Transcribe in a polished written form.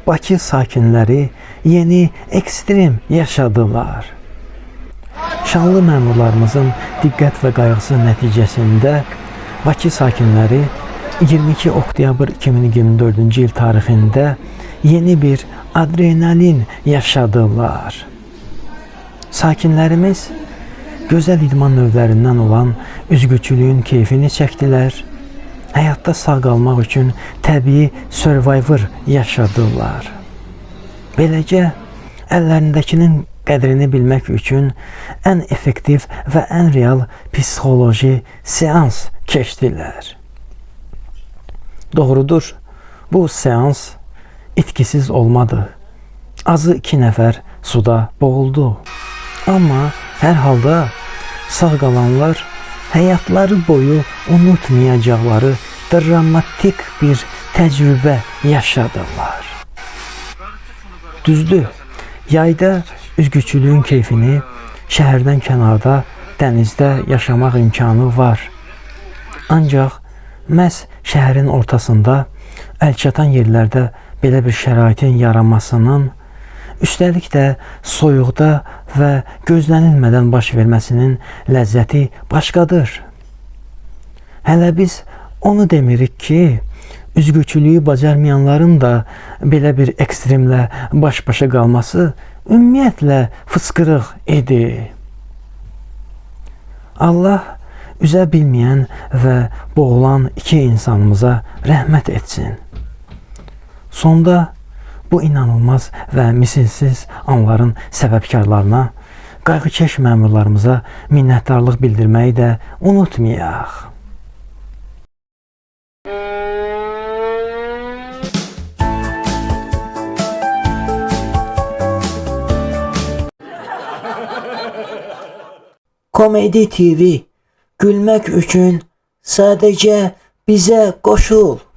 Bakı sakinləri yeni ekstrem yaşadılar. Şanlı məmurlarımızın diqqət və qayğısı nəticəsində Bakı sakinləri 22 oktyabr 2024-cü il tarixində yeni bir adrenalin yaşadılar. Sakinlərimiz gözəl idman növlərindən olan üzgüçülüyün keyfini çəkdilər. Həyatda sağ qalmaq üçün təbii Survivor yaşadılar. Beləcə, əllərindəkinin qədrini bilmək üçün ən effektiv və ən real psixoloji seans keçdilər. Doğrudur, bu seans itkisiz olmadı. Azı 2 nəfər suda boğuldu. Amma hər halda sağ qalanlar həyatları boyu unutmayacaqları dramatik bir təcrübə yaşadılar. Düzdür, yayda üzgüçülüyün keyfini şəhərdən kənarda, dənizdə yaşamaq imkanı var. Ancaq məhz şəhərin ortasında, əlçatan yerlərdə belə bir şəraitin yaranmasının, üstəlik də soyuqda və gözlənilmədən baş verməsinin ləzzəti başqadır. Hələ biz onu demirik ki, üzgüçülüyü bacarmayanların da belə bir ekstremlə baş-başa qalması ümumiyyətlə fıskırıq idi. Allah üzə bilməyən və boğulan 2 insanımıza rəhmət etsin. Sonda bu inanılmaz və misilsiz anların səbəbkarlarına, qayğıkeş məmurlarımıza minnətdarlıq bildirməyi də unutmayaq. Komedi TV, gülmək üçün sadəcə bizə qoşul.